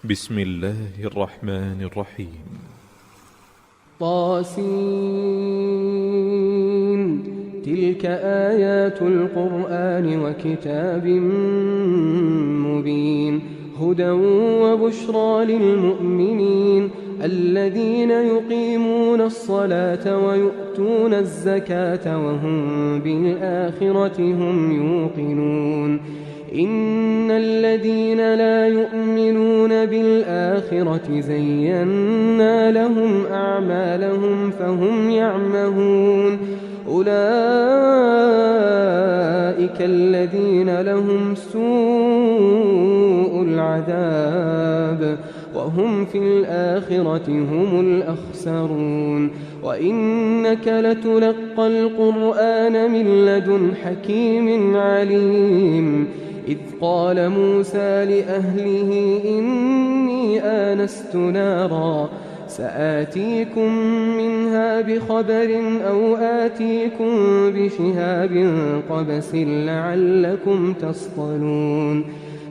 بسم الله الرحمن الرحيم. طاسين. تلك آيات القرآن وكتاب مبين، هدى وبشرى للمؤمنين الذين يقيمون الصلاة ويؤتون الزكاة وهم بالآخرة هم يوقنون. إن الذين لا يؤمنون بالآخرة زينا لهم أعمالهم فهم يعمهون. أولئك الذين لهم سوء العذاب وهم في الآخرة هم الأخسرون. وإنك لتلقى القرآن من لدن حكيم عليم. إذ قال موسى لأهله إني آنست نارا سآتيكم منها بخبر أو آتيكم بشهاب قبس لعلكم تصطلون.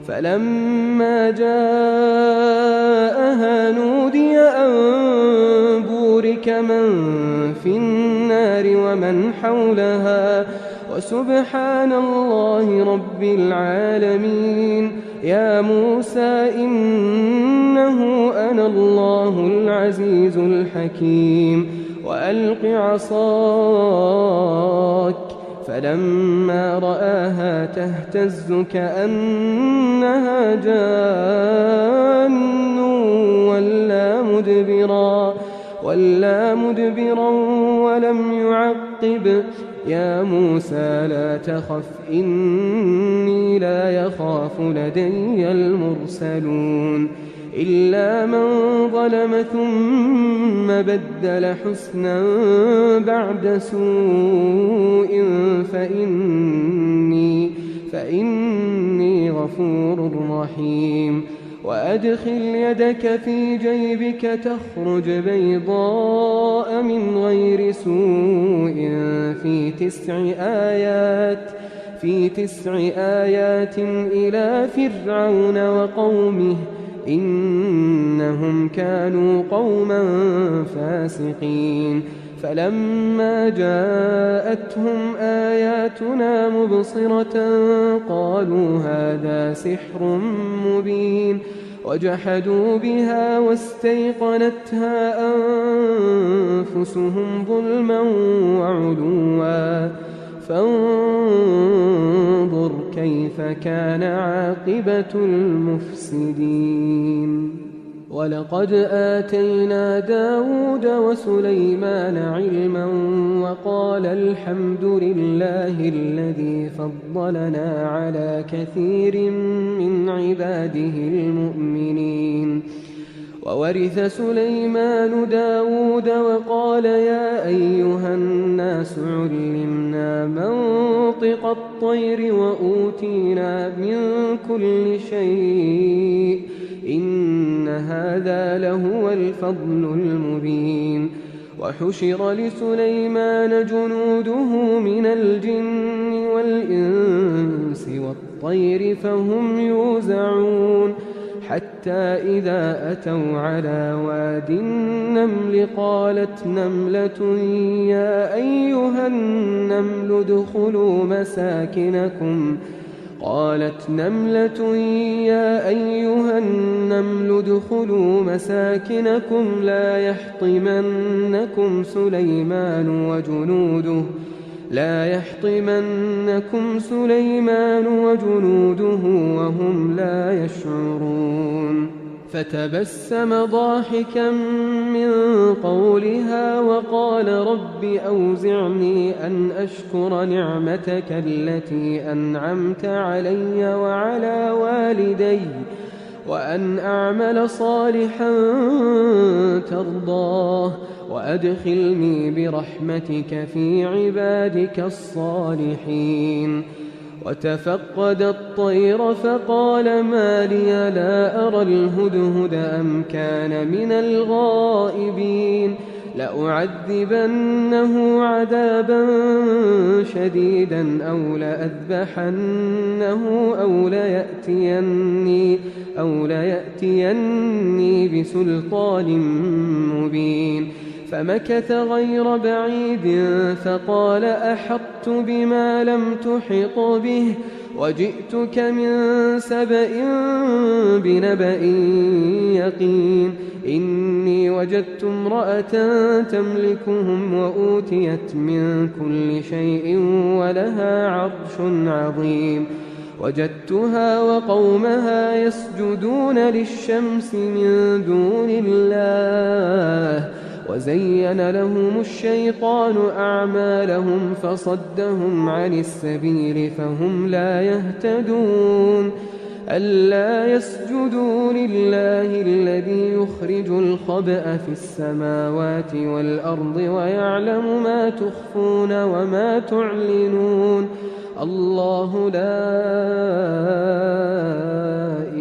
فلما جاءها نودي أن بورك من في النار ومن حولها وسبحان الله رب العالمين. يا موسى إنه أنا الله العزيز الحكيم. وألق عصاك فلما رآها تهتز كأنها جان ولا مدبرا ولم يعقب. يا موسى لا تخف إني لا يخاف لدي المرسلون. إلا من ظلم ثم بدل حسنا بعد سوء فإني غفور رحيم. وأدخل يدك في جيبك تخرج بيضاء من غير سوء في 9 آيات إلى فرعون وقومه إنهم كانوا قوما فاسقين. فلما جاءتهم آياتنا مبصرة قالوا هذا سحر مبين. وجحدوا بها واستيقنتها أنفسهم ظلما وعلوا فانظر كيف كان عاقبة المفسدين. ولقد آتينا داود وسليمان علما وقال الحمد لله الذي فضلنا على كثير من عباده المؤمنين. وورث سليمان داود وقال يا أيها الناس علمنا منطق الطير وأوتينا من كل شيء إن هذا لهو الفضل المبين. وحشر لسليمان جنوده من الجن والإنس والطير فهم يوزعون حتى إذا أتوا على واد النمل قالت نملة يا أيها النمل ادخلوا مساكنكم لا يحطمنكم سليمان وجنوده وهم لا يشعرون. فتبسم ضاحكا من قولها وقال رب أوزعني أن أشكر نعمتك التي أنعمت علي وعلى والدي وأن أعمل صالحا ترضاه وأدخلني برحمتك في عبادك الصالحين. وتفقد الطير فقال ما لي لا أرى الهدهد أم كان من الغائبين. لأعذبنه عذابا شديدا أو لأذبحنه أو ليأتيني بسلطان مبين. فمكث غير بعيد فقال أحطت بما لم تحط به وجئتك من سبأ بنبأ يقين. إني وجدت امرأة تملكهم وأوتيت من كل شيء ولها عرش عظيم. وجدتها وقومها يسجدون للشمس من دون الله وزين لهم الشيطان أعمالهم فصدهم عن السبيل فهم لا يهتدون. ألا يسجدوا لله الذي يخرج الخبأ في السماوات والأرض ويعلم ما تخفون وما تعلنون. الله لا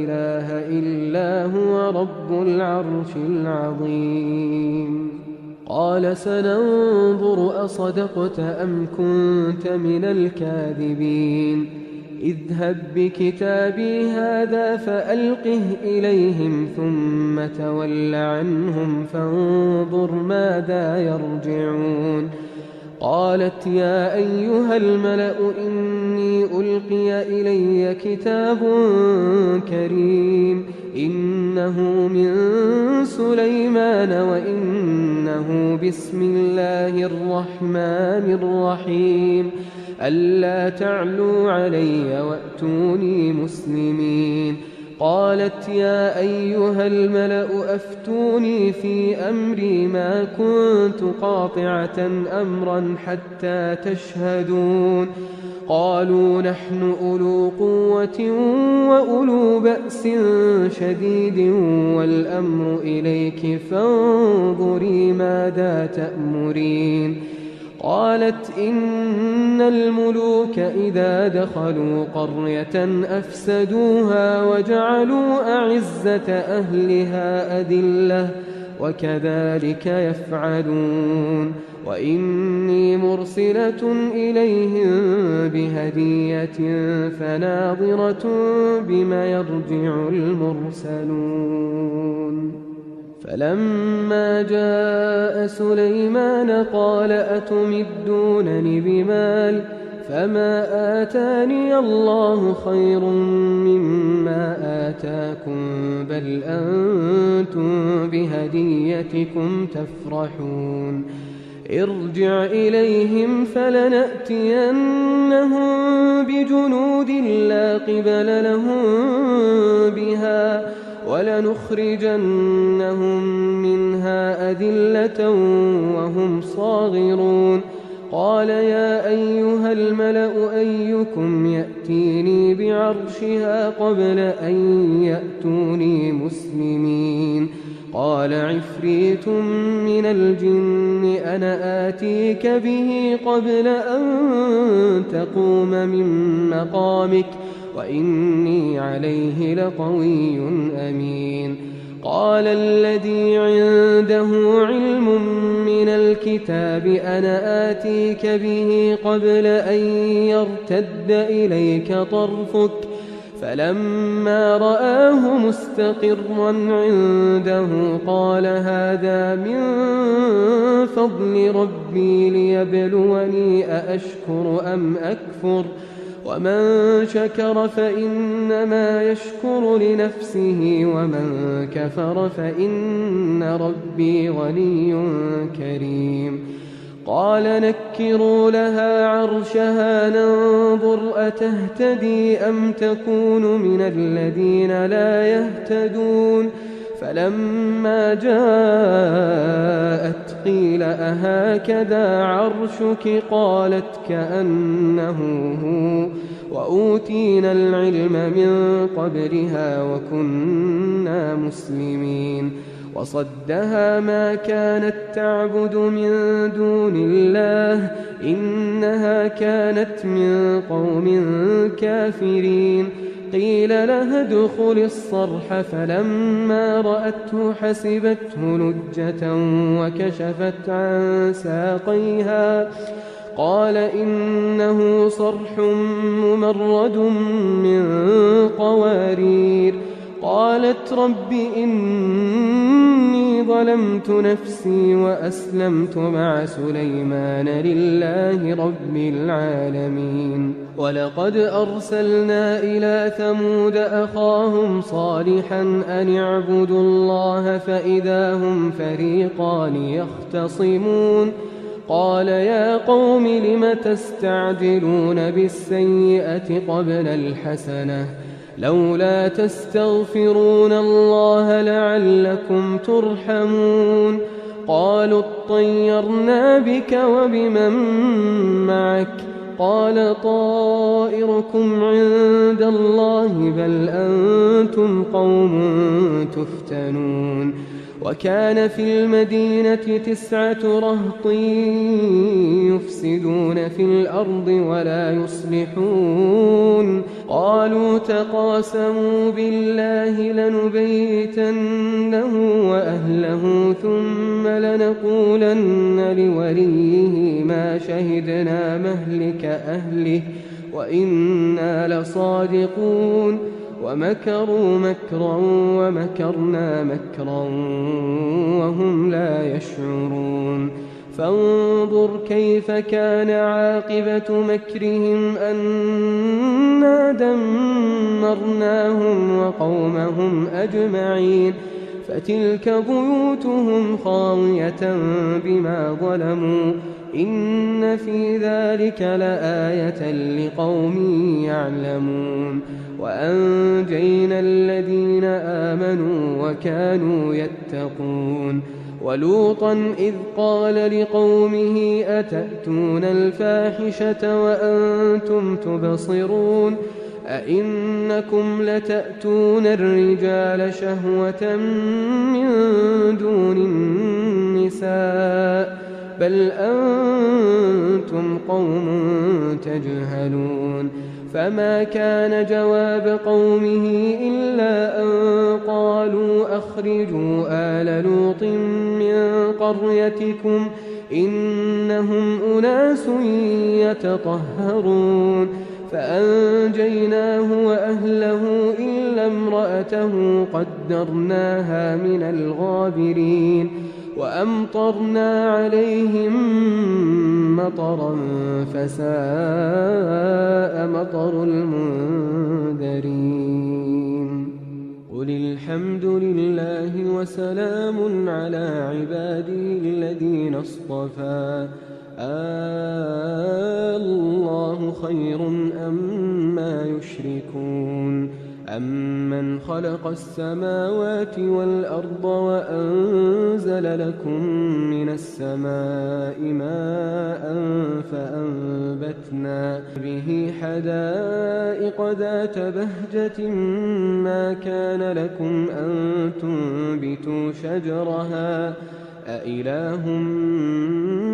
إله إلا هو رب العرش العظيم. قال سننظر أصدقت أم كنت من الكاذبين. اذهب بكتابي هذا فألقه إليهم ثم تول عنهم فانظر ماذا يرجعون. قالت يا أيها الملأ إني ألقي إلي كتاب كريم إنه من سليمان وإنه بسم الله الرحمن الرحيم ألا تعلوا علي وأتوني مسلمين. قالت يا أيها الملأ أفتوني في أمري ما كنت قاطعة أمرا حتى تشهدون. قالوا نحن أولو قوة وأولو بأس شديد والأمر إليك فانظري ماذا تأمرين. قالت إن الملوك إذا دخلوا قرية أفسدوها وجعلوا أعزة أهلها أذلة وكذلك يفعلون. وإني مرسلة إليهم بهدية فناظرة بما يرجع المرسلون. فلما جاء سليمان قال أتمدونني بمال فما آتاني الله خير مما آتاكم بل أنتم بهديتكم تفرحون. ارجع إليهم فلنأتينهم بجنود لا قبل لهم بها ولنخرجنهم منها أذلة وهم صاغرون. قال يا أيها الملأ أيكم يأتيني بعرشها قبل أن يأتوني مسلمين. قال عفريت من الجن أنا آتيك به قبل أن تقوم من مقامك وإني عليه لقوي أمين. قال الذي عنده علم من الكتاب أنا آتيك به قبل أن يرتد إليك طرفك فلما رآه مستقرا عنده قال هذا من فضل ربي ليبلوني أأشكر أم أكفر ومن شكر فإنما يشكر لنفسه ومن كفر فإن ربي غني كريم. قال نكروا لها عرشها ننظر أتهتدي أم تكون من الذين لا يهتدون. فلما جاءت قيل أهكذا عرشك قالت كأنه هو وأوتينا العلم من قبلها وكنا مسلمين. وصدها ما كانت تعبد من دون الله إنها كانت من قوم كافرين. قيل لها ادخل الصرح فلما رأته حسبته لجة وكشفت عن ساقيها قال إنه صرح ممرد من قوارير قالت رب إني ظلمت نفسي وأسلمت مع سليمان لله رب العالمين. ولقد أرسلنا إلى ثمود أخاهم صالحا أن اعبدوا الله فإذا هم فريقان يختصمون قال يا قوم لم تستعجلون بالسيئة قبل الحسنة لولا تستغفرون الله لعلكم ترحمون قالوا اطيرنا بك وبمن معك قال طائركم عند الله بل أنتم قوم تفتنون. وكان في المدينة 9 رهط يفسدون في الأرض ولا يصلحون قالوا تقاسموا بالله لنبيتنه وأهله ثم لنقولن لوليه ما شهدنا مهلك أهله وإنا لصادقون ومكروا مكرا ومكرنا مكرا وهم لا يشعرون فانظر كيف كان عاقبة مكرهم أنا دمرناهم وقومهم أجمعين فتلك بيوتهم خاوية بما ظلموا إن في ذلك لآية لقوم يعلمون. وأنجينا الذين آمنوا وكانوا يتقون ولوطا إذ قال لقومه أتأتون الفاحشة وأنتم تبصرون أئنكم لتأتون الرجال شهوة من دون النساء بل أنتم قوم تجهلون فما كان جواب قومه إلا أن قالوا أخرجوا آل لوط من قريتكم إنهم أناس يتطهرون فأنجيناه وأهله إلا امرأته قدرناها من الغابرين وأمطرنا عليهم مطرا فساء مطر المنذرين. قل الحمد لله وسلام على عباده الذين اصطفى الله خير أما يشركون أمن خلق السماوات والأرض وأنزل لكم من السماء ماء فأنبتنا به حدائق ذات بهجة ما كان لكم أن تنبتوا شجرها أإله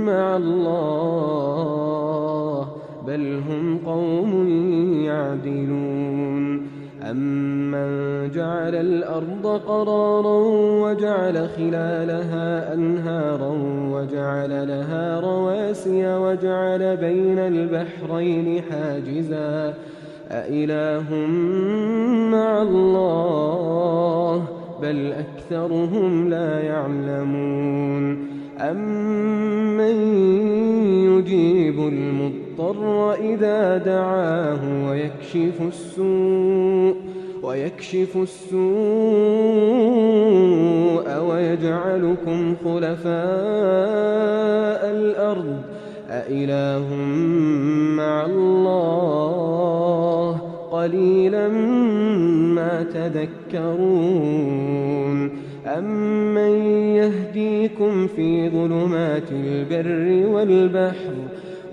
مع الله بل هم قوم يعدلون أمن جعل الأرض قرارا وجعل خلالها أنهارا وجعل لها رواسي وجعل بين البحرين حاجزا أإله مع الله بل أكثرهم لا يعلمون أمن يجيب المضطر إذا دعاه ويكشف السوء ويجعلكم خلفاء الأرض أإله مع الله قليلا ما تذكرون أمن يهديكم في ظلمات البر والبحر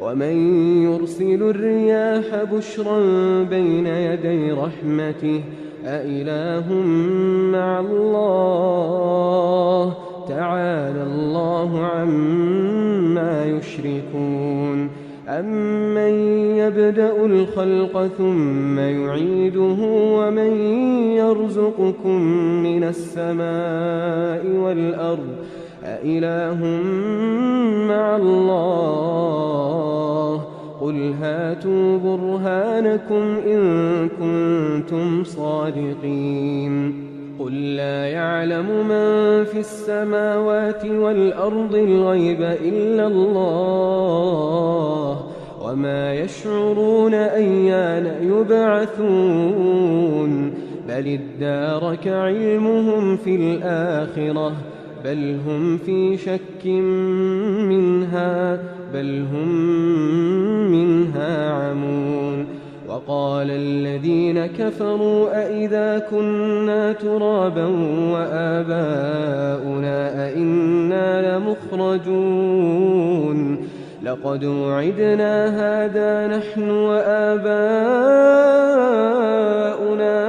ومن يرسل الرياح بشرا بين يدي رحمته أإله مع الله تعالى الله عما يشركون أمن يبدأ الخلق ثم يعيده ومن يرزقكم من السماء والأرض أإله مع الله قل هاتوا برهانكم إن كنتم صادقين قل لا يعلم من في السماوات والأرض الغيب إلا الله وما يشعرون أيان يبعثون بل ادارك علمهم في الآخرة بل هم في شك منها بل هم منها عمون وقال الذين كفروا أئذا كنا ترابا وآباؤنا أئنا لمخرجون لقد وعدنا هذا نحن وآباؤنا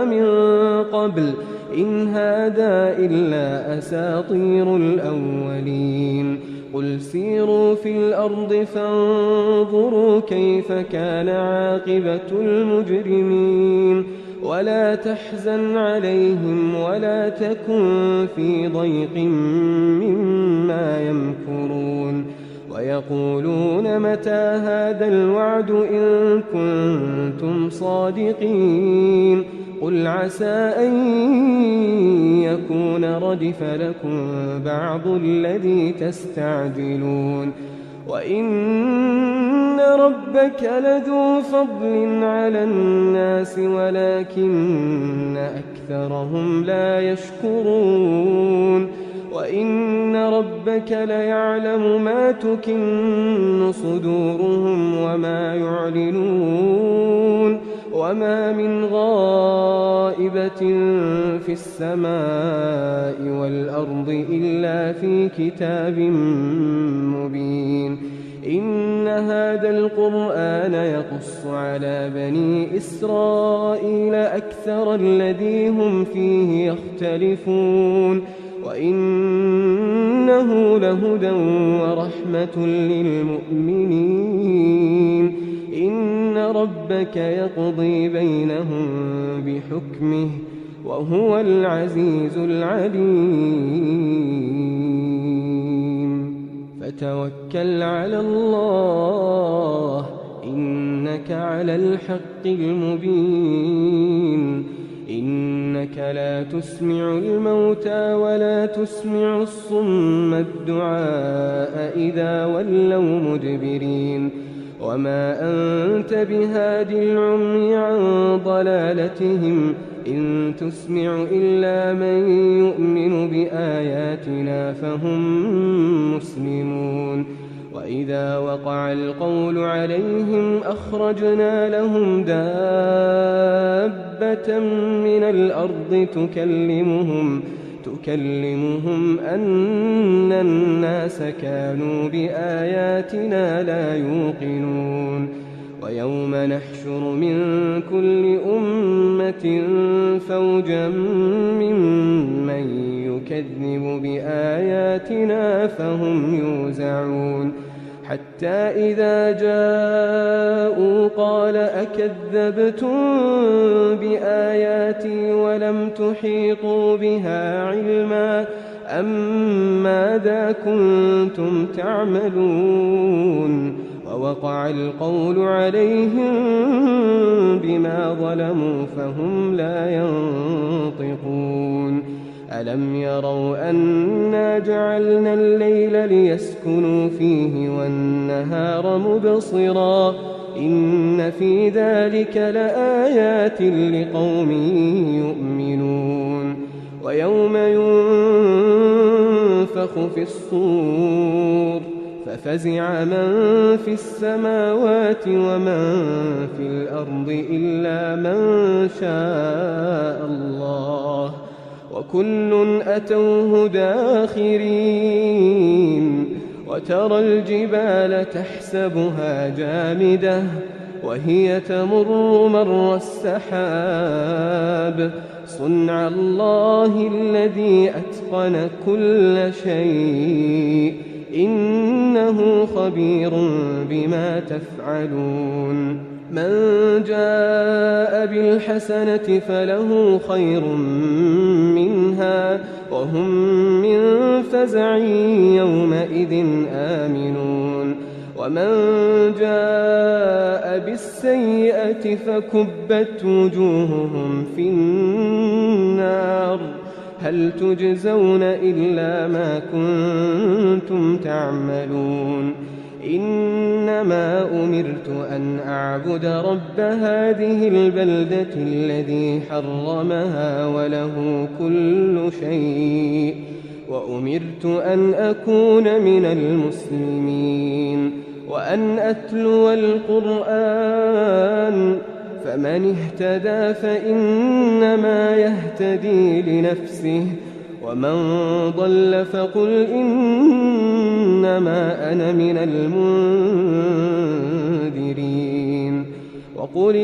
من قبل إن هذا إلا أساطير الأولين قل سيروا في الأرض فانظروا كيف كان عاقبة المجرمين ولا تحزن عليهم ولا تكن في ضيق مما يمكرون ويقولون متى هذا الوعد إن كنتم صادقين قل عسى أن يكون ردف لكم بعض الذي تستعجلون وإن ربك لذو فضل على الناس ولكن أكثرهم لا يشكرون وإن ربك ليعلم ما تكن صدورهم وما يعلنون وما من غائبة في السماء والأرض إلا في كتاب مبين إن هذا القرآن يقص على بني إسرائيل أكثر الذي هم فيه يختلفون وإنه لهدى ورحمة للمؤمنين إن ربك يقضي بينهم بحكمه وهو العزيز العليم فتوكل على الله إنك على الحق المبين إنك لا تسمع الموتى ولا تسمع الصم الدعاء إذا ولوا مدبرين وما أنت بهاد العمي عن ضلالتهم إن تسمع إلا من يؤمن بآياتنا فهم مسلمون وإذا وقع القول عليهم أخرجنا لهم دابة من الأرض تكلمهم أن الناس كانوا بآياتنا لا يوقنون ويوم نحشر من كل أمة فوجا ممن يكذب بآياتنا فهم يوزعون حتى إذا جاءوا قال أكذبتم بآياتي ولم تحيطوا بها علما أم ماذا كنتم تعملون ووقع القول عليهم بما ظلموا فهم لا ينطقون ألم يروا أنا جعلنا الليل ليسكنوا فيه والنهار مبصرا إن في ذلك لآيات لقوم يؤمنون ويوم ينفخ في الصور ففزع من في السماوات ومن في الأرض إلا من شاء الله وكل أتوه داخرين وترى الجبال تحسبها جامدة وهي تمر مر السحاب صنع الله الذي أتقن كل شيء إنه خبير بما تفعلون من جاء بالحسنة فله خير منها وهم من فزع يومئذ آمنون ومن جاء بالسيئة فكبت وجوههم في النار هل تجزون إلا ما كنتم تعملون إنما أمرت أن أعبد رب هذه البلدة الذي حرمها وله كل شيء وأمرت أن أكون من المسلمين وأن أتلو القرآن فمن اهتدى فإنما يهتدي لنفسه ومن ضل فقل إنما أنا من المنذرين وقل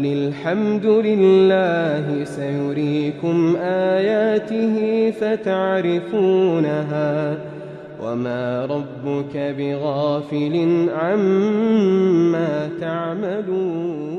الحمد لله سيريكم آياته فتعرفونها وما ربك بغافل عما تعملون